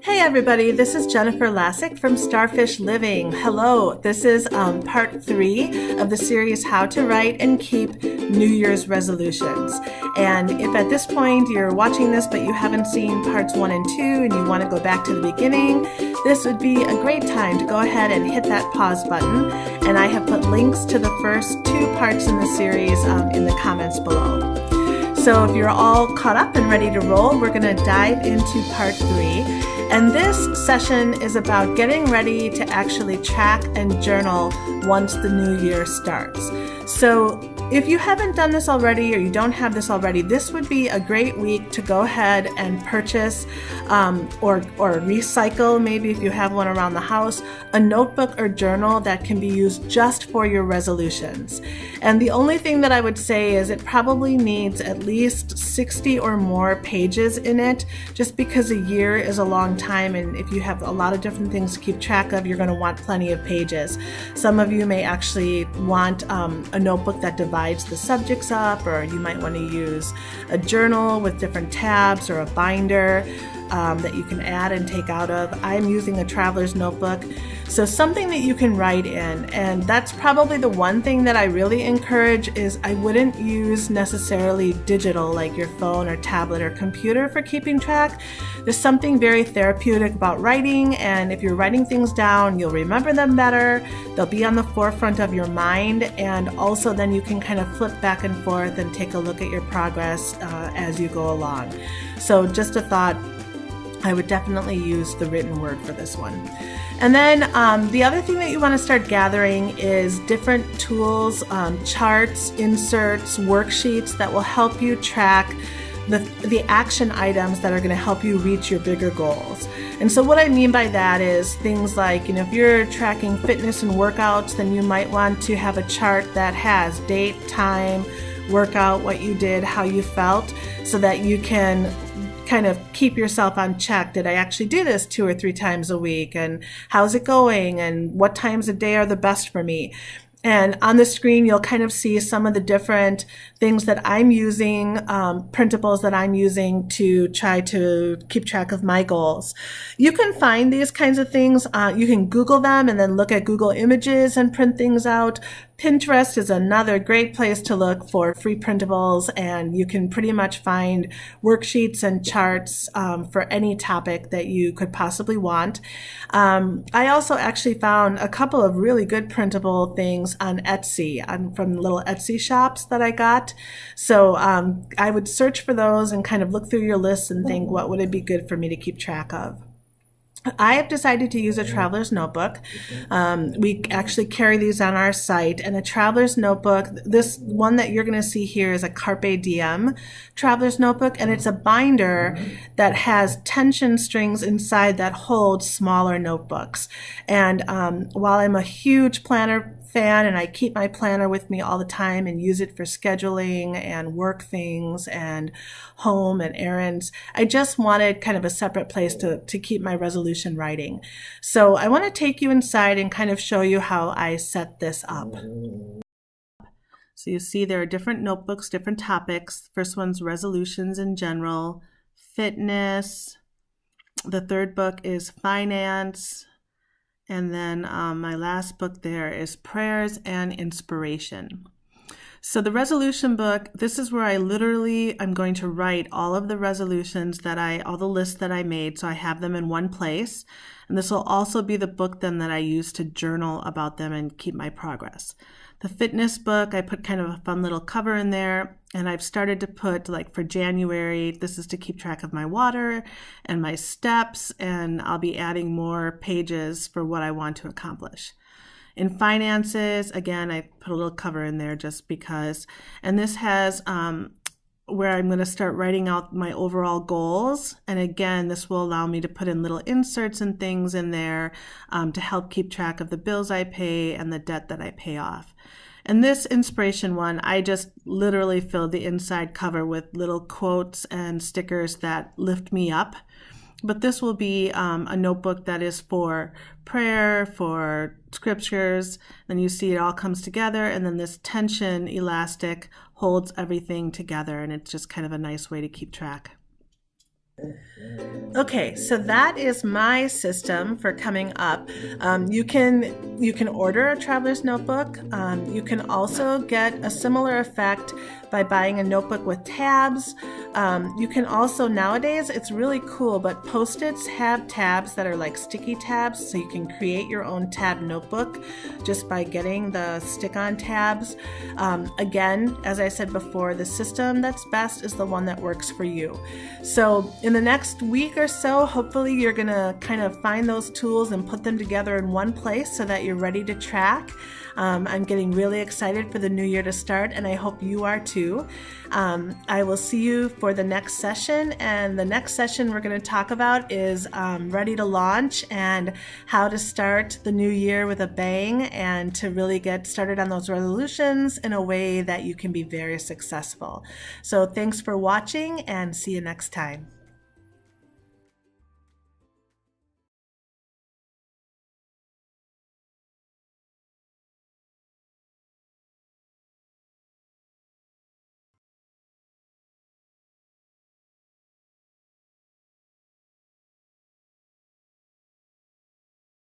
Hey everybody, this is Jennifer Lassick from Starfish Living. Hello, this is part 3 of the series How to Write and Keep New Year's Resolutions. And if at this point you're watching this but you haven't seen parts 1 and 2 and you want to go back to the beginning, this would be a great time to go ahead and hit that pause button. And I have put links to the first 2 parts in the series in the comments below. So if you're all caught up and ready to roll, we're going to dive into part 3. And this session is about getting ready to actually track and journal once the new year starts. So if you haven't done this already or you don't have this already, this would be a great week to go ahead and purchase or recycle, maybe if you have one around the house, a notebook or journal that can be used just for your resolutions. And the only thing that I would say is it probably needs at least 60 or more pages in it, just because a year is a long time, and if you have a lot of different things to keep track of, you're going to want plenty of pages. Some of you may actually want a notebook that divides the subjects up, or you might want to use a journal with different tabs or a binder that you can add and take out of. I'm using a traveler's notebook, so something that you can write in. And that's probably the one thing that I really encourage is I wouldn't use necessarily digital like your phone or tablet or computer for keeping track. There's something very therapeutic about writing, and if you're writing things down, you'll remember them better. They'll be on the forefront of your mind, and also then you can kind of flip back and forth and take a look at your progress as you go along. So just a thought, I would definitely use the written word for this one. And then the other thing that you want to start gathering is different tools, charts, inserts, worksheets that will help you track the action items that are going to help you reach your bigger goals. And so what I mean by that is things like, if you're tracking fitness and workouts, then you might want to have a chart that has date, time, workout, what you did, how you felt, so that you can kind of keep yourself on check. Did I actually do this 2 or 3 times a week? And how's it going? And what times a day are the best for me? And on the screen, you'll kind of see some of the different things that I'm using, printables that I'm using to try to keep track of my goals. You can find these kinds of things. You can Google them and then look at Google Images and print things out. Pinterest is another great place to look for free printables, and you can pretty much find worksheets and charts for any topic that you could possibly want. I also actually found a couple of really good printable things on Etsy, from little Etsy shops that I got. So I would search for those and kind of look through your lists and think, what would it be good for me to keep track of? I have decided to use a traveler's notebook. We actually carry these on our site, and a traveler's notebook, this one that you're going to see here is a Carpe Diem traveler's notebook, and it's a binder that has tension strings inside that hold smaller notebooks. And while I'm a huge planner fan and I keep my planner with me all the time and use it for scheduling and work things and home and errands, I just wanted kind of a separate place to keep my resolution writing. So I want to take you inside and kind of show you how I set this up. So you see there are different notebooks, different topics. First one's resolutions in general, fitness. The third book is finance. And then my last book there is prayers and inspiration. So the resolution book, this is where I'm going to write all of the resolutions all the lists that I made, so I have them in one place. And this will also be the book then that I use to journal about them and keep my progress. The fitness book, I put kind of a fun little cover in there, and I've started to put, like for January, this is to keep track of my water and my steps, and I'll be adding more pages for what I want to accomplish. In finances, again, I put a little cover in there just because, and this has where I'm going to start writing out my overall goals. And again, this will allow me to put in little inserts and things in there to help keep track of the bills I pay and the debt that I pay off. And this inspiration one, I just literally filled the inside cover with little quotes and stickers that lift me up. But this will be a notebook that is for prayer, for scriptures. Then you see it all comes together, and then this tension elastic holds everything together, and it's just kind of a nice way to keep track. Okay, so that is my system for coming up. You can order a traveler's notebook. You can also get a similar effect by buying a notebook with tabs. You can also nowadays, it's really cool, but Post-its have tabs that are like sticky tabs, so you can create your own tab notebook just by getting the stick-on tabs. Again, as I said before, the system that's best is the one that works for you. So in the next week or so, hopefully you're gonna kind of find those tools and put them together in one place so that you're ready to track. I'm getting really excited for the new year to start, and I hope you are too. I will see you for the next session, and the next session we're going to talk about is ready to launch and how to start the new year with a bang and to really get started on those resolutions in a way that you can be very successful. So thanks for watching, and see you next time.